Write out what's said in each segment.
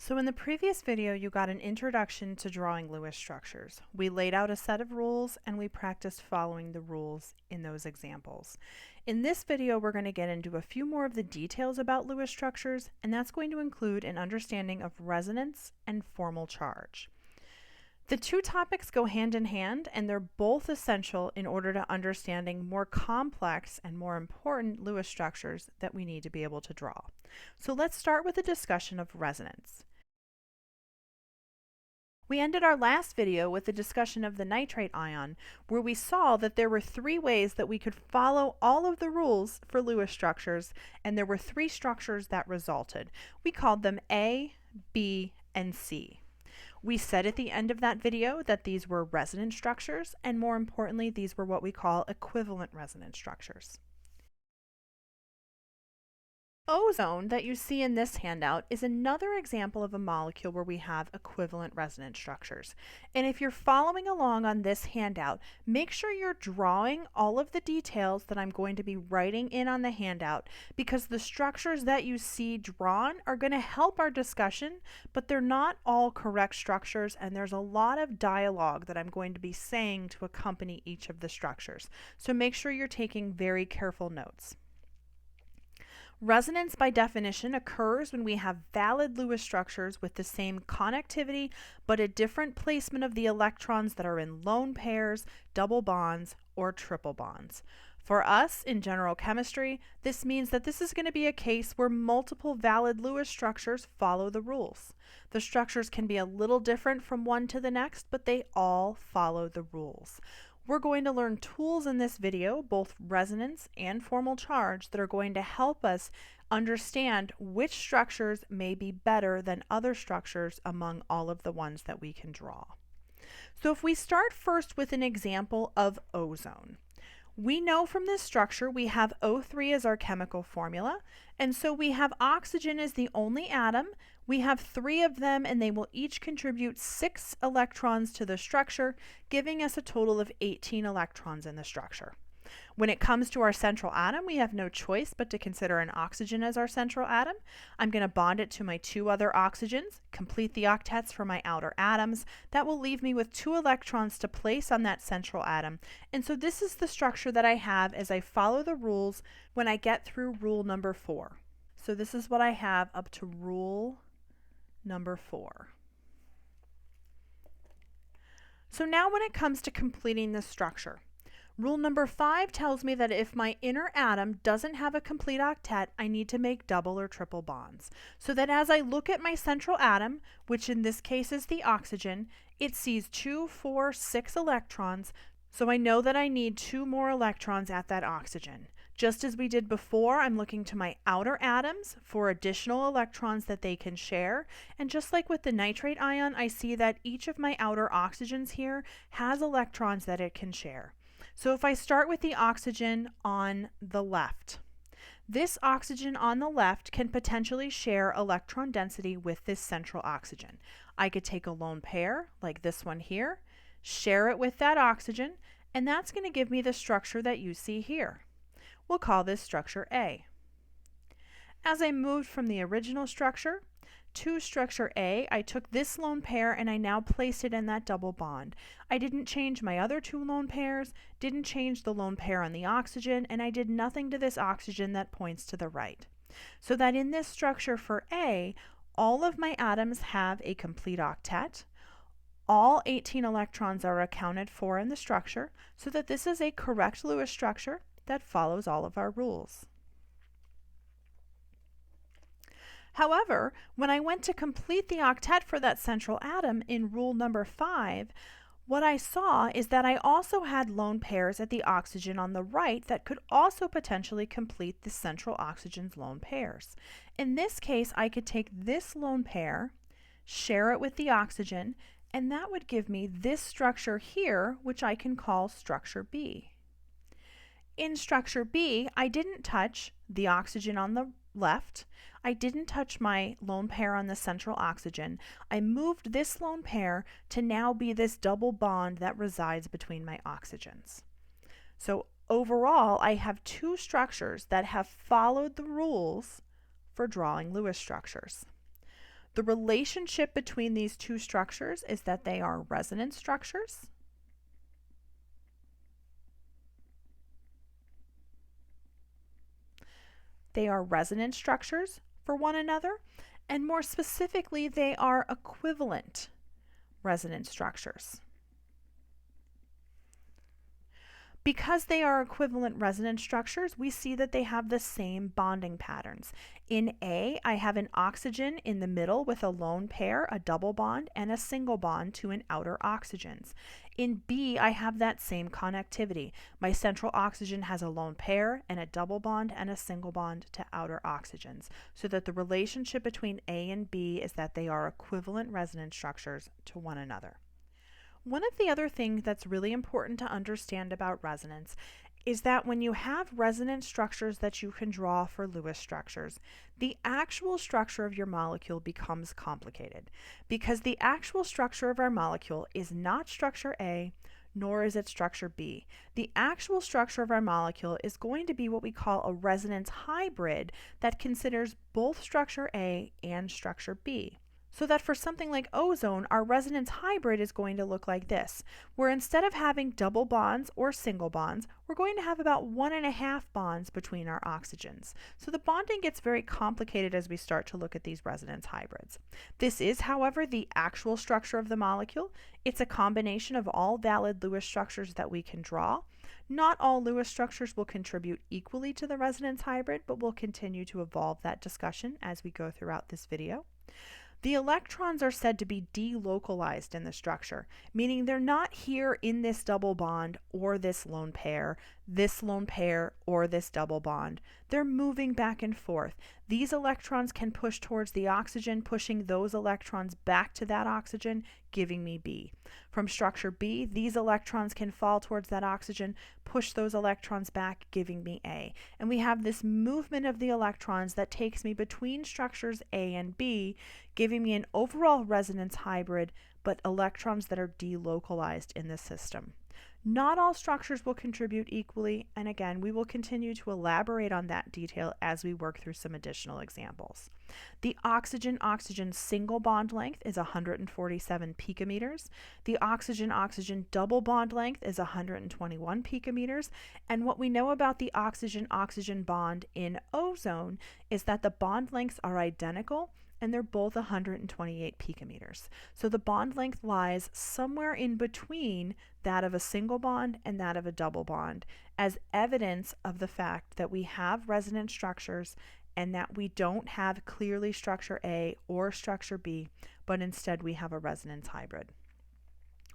So in the previous video, you got an introduction to drawing Lewis structures. We laid out a set of rules and we practiced following the rules in those examples. In this video, we're going to get into a few more of the details about Lewis structures, and that's going to include an understanding of resonance and formal charge. The two topics go hand in hand, and they're both essential in order to understanding more complex and more important Lewis structures that we need to be able to draw. So let's start with a discussion of resonance. We ended our last video with a discussion of the nitrate ion, where we saw that there were three ways that we could follow all of the rules for Lewis structures, and there were three structures that resulted. We called them A, B, and C. We said at the end of that video that these were resonance structures, and more importantly, these were what we call equivalent resonance structures. Ozone that you see in this handout is another example of a molecule where we have equivalent resonance structures. And if you're following along on this handout, make sure you're drawing all of the details that I'm going to be writing in on the handout, because the structures that you see drawn are going to help our discussion, but they're not all correct structures, and there's a lot of dialogue that I'm going to be saying to accompany each of the structures. So make sure you're taking very careful notes. Resonance, by definition, occurs when we have valid Lewis structures with the same connectivity but a different placement of the electrons that are in lone pairs, double bonds, or triple bonds. For us, in general chemistry, this means that this is going to be a case where multiple valid Lewis structures follow the rules. The structures can be a little different from one to the next, but they all follow the rules. We're going to learn tools in this video, both resonance and formal charge, that are going to help us understand which structures may be better than other structures among all of the ones that we can draw. So if we start first with an example of ozone. We know from this structure we have O3 as our chemical formula, and so we have oxygen as the only atom. We have 3 of them, and they will each contribute 6 electrons to the structure, giving us a total of 18 electrons in the structure. When it comes to our central atom, we have no choice but to consider an oxygen as our central atom. I'm going to bond it to my 2 other oxygens, complete the octets for my outer atoms. That will leave me with 2 electrons to place on that central atom. And so this is the structure that I have as I follow the rules when I get through rule number 4. So this is what I have up to rule number 4. So now when it comes to completing this structure, rule number 5 tells me that if my inner atom doesn't have a complete octet, I need to make double or triple bonds. So that as I look at my central atom, which in this case is the oxygen, it sees 2, 4, 6 electrons, so I know that I need 2 more electrons at that oxygen. Just as we did before, I'm looking to my outer atoms for additional electrons that they can share. And just like with the nitrate ion, I see that each of my outer oxygens here has electrons that it can share. So if I start with the oxygen on the left, this oxygen on the left can potentially share electron density with this central oxygen. I could take a lone pair, like this one here, share it with that oxygen, and that's going to give me the structure that you see here. We'll call this structure A. As I moved from the original structure to structure A, I took this lone pair and I now placed it in that double bond. I didn't change my other 2 lone pairs, didn't change the lone pair on the oxygen, and I did nothing to this oxygen that points to the right. So that in this structure for A, all of my atoms have a complete octet. All 18 electrons are accounted for in the structure, so that this is a correct Lewis structure that follows all of our rules. However, when I went to complete the octet for that central atom in rule number 5, what I saw is that I also had lone pairs at the oxygen on the right that could also potentially complete the central oxygen's lone pairs. In this case, I could take this lone pair, share it with the oxygen, and that would give me this structure here, which I can call structure B. In structure B, I didn't touch the oxygen on the left. I didn't touch my lone pair on the central oxygen. I moved this lone pair to now be this double bond that resides between my oxygens. So overall, I have 2 structures that have followed the rules for drawing Lewis structures. The relationship between these two structures is that they are resonance structures. They are resonance structures for one another, and more specifically, they are equivalent resonance structures. Because they are equivalent resonance structures, we see that they have the same bonding patterns. In A, I have an oxygen in the middle with a lone pair, a double bond, and a single bond to an outer oxygens. In B, I have that same connectivity. My central oxygen has a lone pair and a double bond and a single bond to outer oxygens, so that the relationship between A and B is that they are equivalent resonance structures to one another. One of the other things that's really important to understand about resonance is that when you have resonance structures that you can draw for Lewis structures, the actual structure of your molecule becomes complicated, because the actual structure of our molecule is not structure A, nor is it structure B. The actual structure of our molecule is going to be what we call a resonance hybrid that considers both structure A and structure B. So that for something like ozone, our resonance hybrid is going to look like this, where instead of having double bonds or single bonds, we're going to have about 1.5 bonds between our oxygens. So the bonding gets very complicated as we start to look at these resonance hybrids. This is, however, the actual structure of the molecule. It's a combination of all valid Lewis structures that we can draw. Not all Lewis structures will contribute equally to the resonance hybrid, but we'll continue to evolve that discussion as we go throughout this video. The electrons are said to be delocalized in the structure, meaning they're not here in this double bond or this lone pair or this double bond. They're moving back and forth. These electrons can push towards the oxygen, pushing those electrons back to that oxygen, giving me B. From structure B, these electrons can fall towards that oxygen, push those electrons back, giving me A. And we have this movement of the electrons that takes me between structures A and B, giving me an overall resonance hybrid, but electrons that are delocalized in the system. Not all structures will contribute equally, and again, we will continue to elaborate on that detail as we work through some additional examples. The oxygen-oxygen single bond length is 147 picometers. The oxygen-oxygen double bond length is 121 picometers. And what we know about the oxygen-oxygen bond in ozone is that the bond lengths are identical, and they're both 128 picometers. So the bond length lies somewhere in between that of a single bond and that of a double bond, as evidence of the fact that we have resonance structures and that we don't have clearly structure A or structure B, but instead we have a resonance hybrid.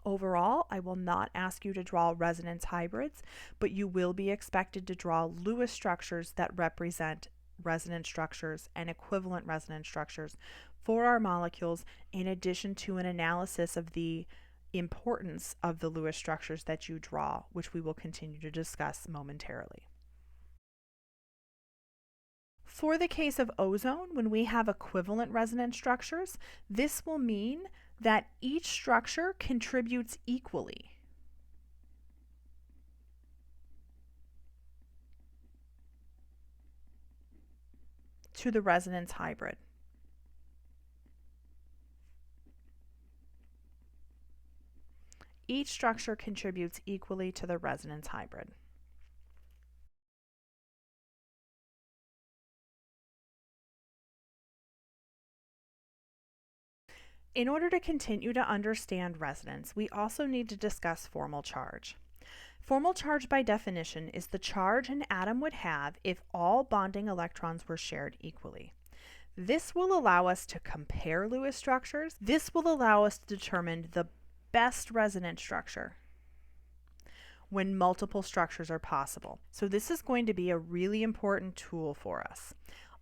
Overall, I will not ask you to draw resonance hybrids, but you will be expected to draw Lewis structures that represent resonance structures and equivalent resonance structures for our molecules, in addition to an analysis of the importance of the Lewis structures that you draw, which we will continue to discuss momentarily. For the case of ozone, when we have equivalent resonance structures, this will mean that each structure contributes equally. To the resonance hybrid. Each structure contributes equally to the resonance hybrid. In order to continue to understand resonance, we also need to discuss formal charge. Formal charge by definition is the charge an atom would have if all bonding electrons were shared equally. This will allow us to compare Lewis structures. This will allow us to determine the best resonance structure when multiple structures are possible. So this is going to be a really important tool for us.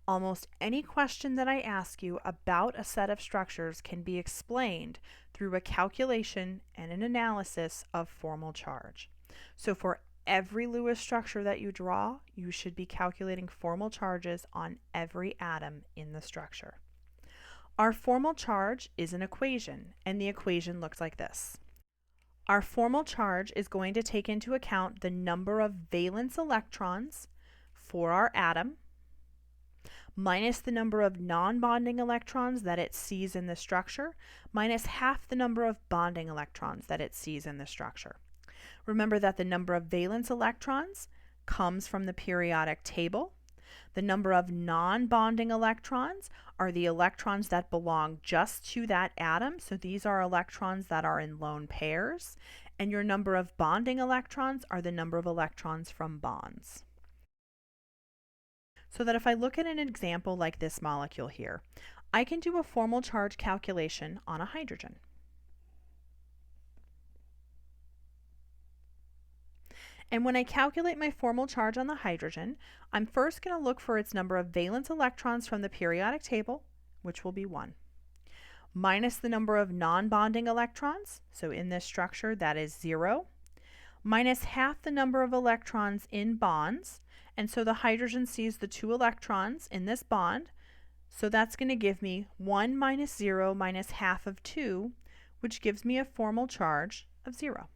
Almost any question that I ask you about a set of structures can be explained through a calculation and an analysis of formal charge. So for every Lewis structure that you draw, you should be calculating formal charges on every atom in the structure. Our formal charge is an equation, and the equation looks like this. Our formal charge is going to take into account the number of valence electrons for our atom minus the number of non-bonding electrons that it sees in the structure, minus half the number of bonding electrons that it sees in the structure. Remember that the number of valence electrons comes from the periodic table. The number of non-bonding electrons are the electrons that belong just to that atom. So these are electrons that are in lone pairs. And your number of bonding electrons are the number of electrons from bonds. So that if I look at an example like this molecule here, I can do a formal charge calculation on a hydrogen. And when I calculate my formal charge on the hydrogen, I'm first going to look for its number of valence electrons from the periodic table, which will be 1, minus the number of non-bonding electrons, so in this structure that is 0, minus half the number of electrons in bonds, and so the hydrogen sees the 2 electrons in this bond, so that's going to give me 1 minus 0 minus half of 2, which gives me a formal charge of 0.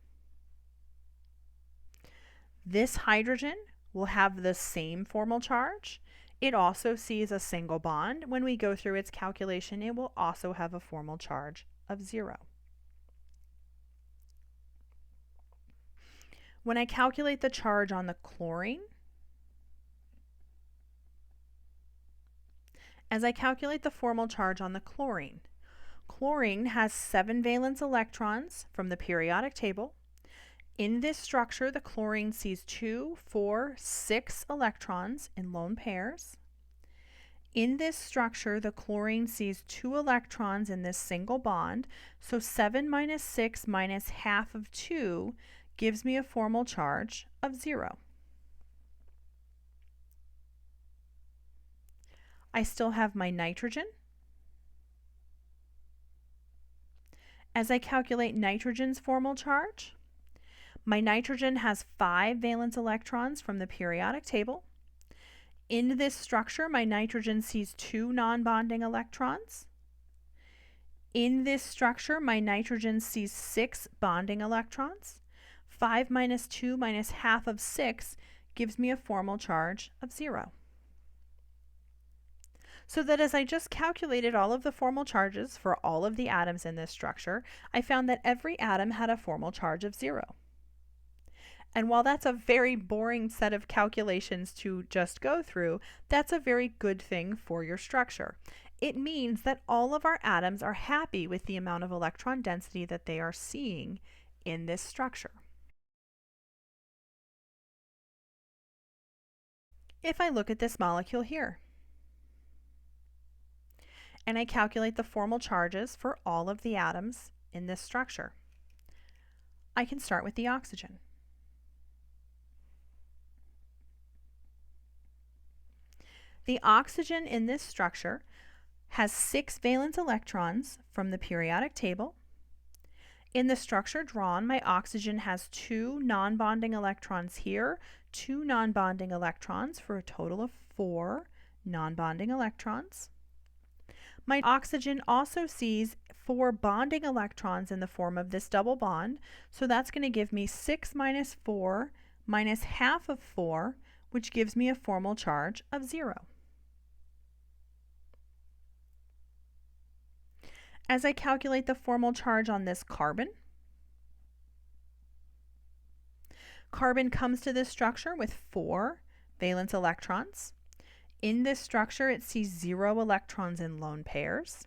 This hydrogen will have the same formal charge. It also sees a single bond. When we go through its calculation, it will also have a formal charge of 0. When I calculate the charge on the chlorine, as I calculate the formal charge on the chlorine, chlorine has 7 valence electrons from the periodic table. In this structure, the chlorine sees 2, 4, 6 electrons in lone pairs. In this structure, the chlorine sees 2 electrons in this single bond, so 7 minus 6 minus half of 2 gives me a formal charge of 0. I still have my nitrogen. As I calculate nitrogen's formal charge, my nitrogen has 5 valence electrons from the periodic table. In this structure, my nitrogen sees 2 non-bonding electrons. In this structure, my nitrogen sees 6 bonding electrons. 5 minus 2 minus half of 6 gives me a formal charge of 0. So that as I just calculated all of the formal charges for all of the atoms in this structure, I found that every atom had a formal charge of 0. And while that's a very boring set of calculations to just go through, that's a very good thing for your structure. It means that all of our atoms are happy with the amount of electron density that they are seeing in this structure. If I look at this molecule here, and I calculate the formal charges for all of the atoms in this structure, I can start with the oxygen. The oxygen in this structure has 6 valence electrons from the periodic table. In the structure drawn, my oxygen has 2 non-bonding electrons here, 2 non-bonding electrons for a total of 4 non-bonding electrons. My oxygen also sees 4 bonding electrons in the form of this double bond, so that's going to give me 6 minus 4 minus half of 4, which gives me a formal charge of 0. As I calculate the formal charge on this carbon, carbon comes to this structure with 4 valence electrons. In this structure, it sees 0 electrons in lone pairs.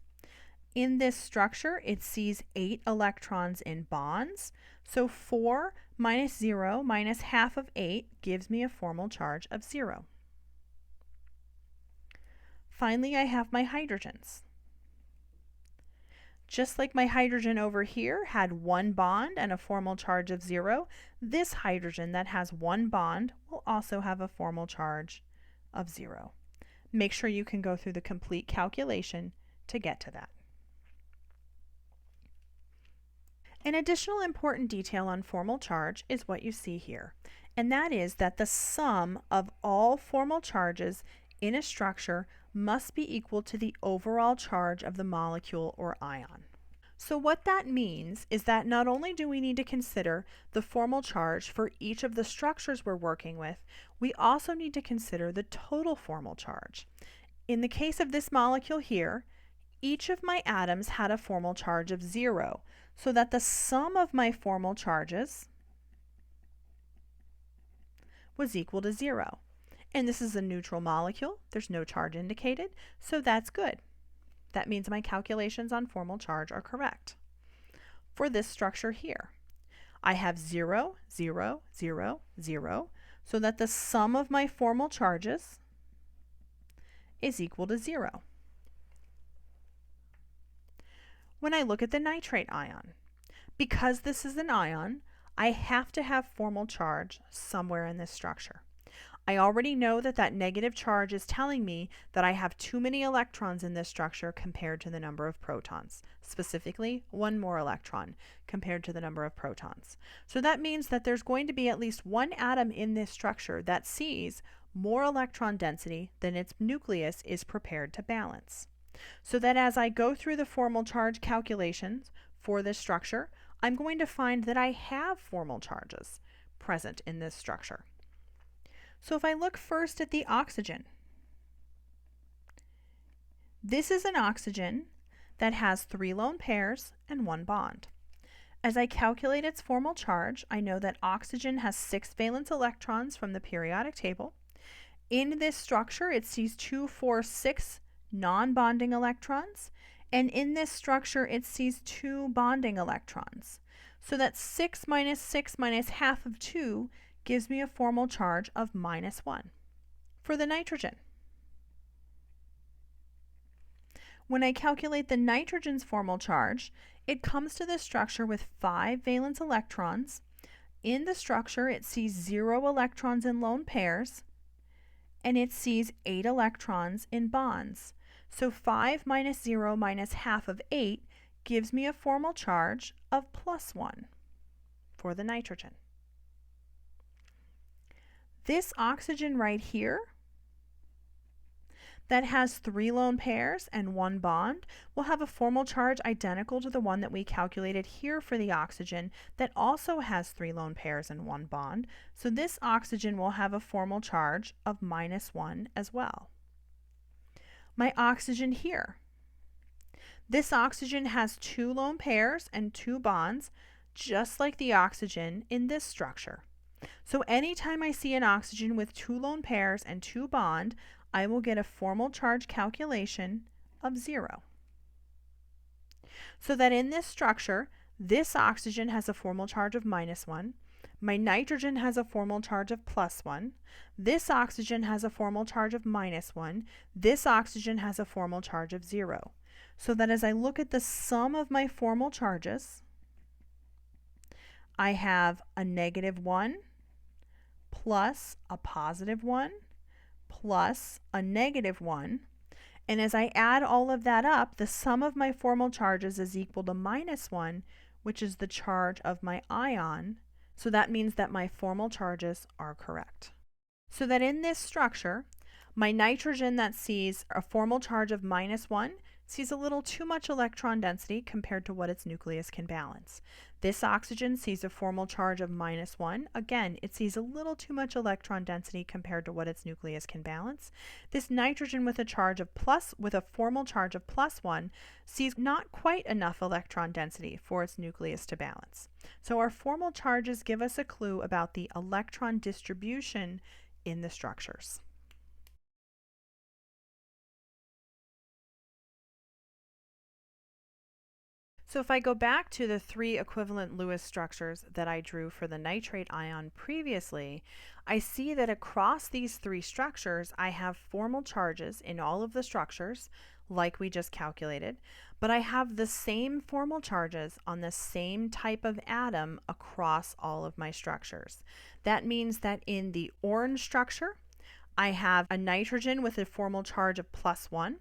In this structure, it sees 8 electrons in bonds. So 4 minus 0 minus half of 8 gives me a formal charge of 0. Finally, I have my hydrogens. Just like my hydrogen over here had 1 bond and a formal charge of 0, this hydrogen that has 1 bond will also have a formal charge of 0. Make sure you can go through the complete calculation to get to that. An additional important detail on formal charge is what you see here, and that is that the sum of all formal charges in a structure must be equal to the overall charge of the molecule or ion. So what that means is that not only do we need to consider the formal charge for each of the structures we're working with, we also need to consider the total formal charge. In the case of this molecule here, each of my atoms had a formal charge of 0, so that the sum of my formal charges was equal to 0. And this is a neutral molecule. There's no charge indicated, so that's good. That means my calculations on formal charge are correct. For this structure here, I have 0, 0, 0, 0, so that the sum of my formal charges is equal to 0. When I look at the nitrate ion, because this is an ion, I have to have formal charge somewhere in this structure. I already know that that negative charge is telling me that I have too many electrons in this structure compared to the number of protons, specifically one more electron compared to the number of protons. So that means that there's going to be at least one atom in this structure that sees more electron density than its nucleus is prepared to balance. So that as I go through the formal charge calculations for this structure, I'm going to find that I have formal charges present in this structure. So if I look first at the oxygen, this is an oxygen that has 3 lone pairs and 1 bond. As I calculate its formal charge, I know that oxygen has 6 valence electrons from the periodic table. In this structure, it sees 2, 4, 6 non-bonding electrons, and in this structure, it sees 2 bonding electrons. So that 6 minus half of 2 gives me a formal charge of -1. For the nitrogen, when I calculate the nitrogen's formal charge, it comes to this structure with 5 valence electrons. In the structure, it sees 0 electrons in lone pairs, and it sees 8 electrons in bonds. So 5 minus 0 minus half of 8 gives me a formal charge of +1 for the nitrogen. This oxygen right here that has 3 lone pairs and 1 bond will have a formal charge identical to the one that we calculated here for the oxygen that also has 3 lone pairs and 1 bond. So this oxygen will have a formal charge of -1 as well. My oxygen here. This oxygen has 2 lone pairs and 2 bonds, just like the oxygen in this structure. So anytime I see an oxygen with 2 lone pairs and 2 bond, I will get a formal charge calculation of 0. So that in this structure, this oxygen has a formal charge of -1, my nitrogen has a formal charge of +1, this oxygen has a formal charge of -1, this oxygen has a formal charge of 0. So that as I look at the sum of my formal charges, I have a -1 plus a +1 plus a -1. And as I add all of that up, the sum of my formal charges is equal to -1, which is the charge of my ion. So that means that my formal charges are correct. So that in this structure, my nitrogen that sees a formal charge of -1 sees a little too much electron density compared to what its nucleus can balance. This oxygen sees a formal charge of -1. Again, it sees a little too much electron density compared to what its nucleus can balance. This nitrogen with a formal charge of +1 sees not quite enough electron density for its nucleus to balance. So our formal charges give us a clue about the electron distribution in the structures. So if I go back to the 3 equivalent Lewis structures that I drew for the nitrate ion previously, I see that across these 3 structures I have formal charges in all of the structures, like we just calculated, but I have the same formal charges on the same type of atom across all of my structures. That means that in the orange structure, I have a nitrogen with a formal charge of +1.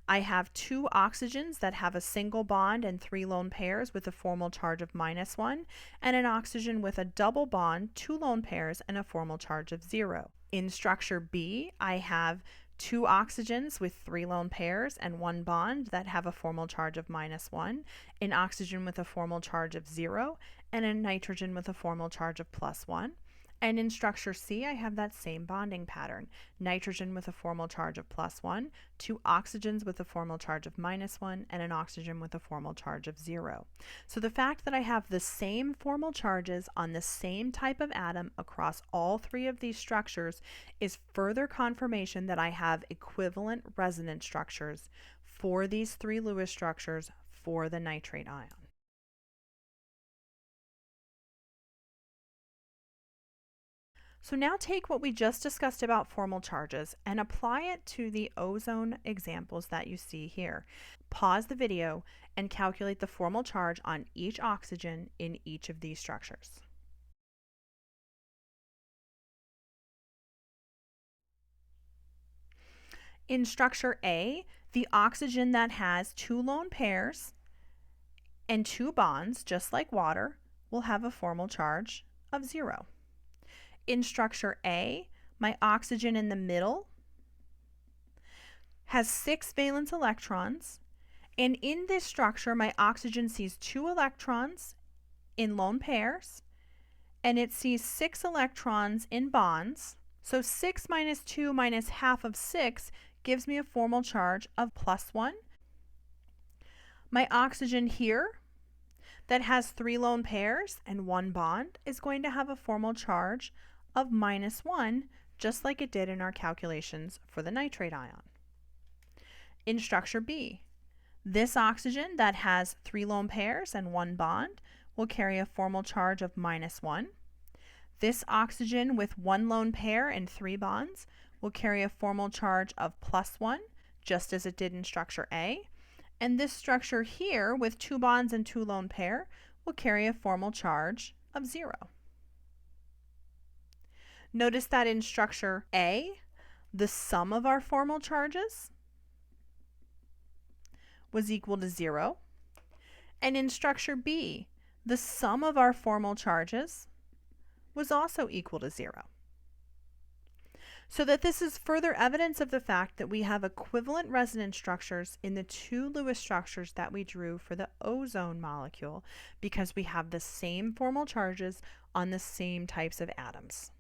I have 2 oxygens that have a single bond and 3 lone pairs with a formal charge of -1, and an oxygen with a double bond, 2 lone pairs, and a formal charge of 0. In structure B, I have 2 oxygens with 3 lone pairs and 1 bond that have a formal charge of -1, an oxygen with a formal charge of 0, and a nitrogen with a formal charge of +1. And in structure C, I have that same bonding pattern. Nitrogen with a formal charge of +1, 2 oxygens with a formal charge of -1, and an oxygen with a formal charge of 0. So the fact that I have the same formal charges on the same type of atom across all 3 of these structures is further confirmation that I have equivalent resonance structures for these 3 Lewis structures for the nitrate ion. So now take what we just discussed about formal charges and apply it to the ozone examples that you see here. Pause the video and calculate the formal charge on each oxygen in each of these structures. In structure A, the oxygen that has 2 lone pairs and 2 bonds, just like water, will have a formal charge of 0. In structure A, my oxygen in the middle has 6 valence electrons, and in this structure, my oxygen sees 2 electrons in lone pairs, and it sees 6 electrons in bonds. So 6 minus 2 minus half of 6 gives me a formal charge of +1. My oxygen here that has 3 lone pairs and 1 bond is going to have a formal charge of -1, just like it did in our calculations for the nitrate ion. In structure B, this oxygen that has 3 lone pairs and 1 bond will carry a formal charge of -1. This oxygen with 1 lone pair and 3 bonds will carry a formal charge of +1, just as it did in structure A. And this structure here with 2 bonds and 2 lone pair will carry a formal charge of 0. Notice that in structure A, the sum of our formal charges was equal to 0. And in structure B, the sum of our formal charges was also equal to 0. So that this is further evidence of the fact that we have equivalent resonance structures in the 2 Lewis structures that we drew for the ozone molecule because we have the same formal charges on the same types of atoms.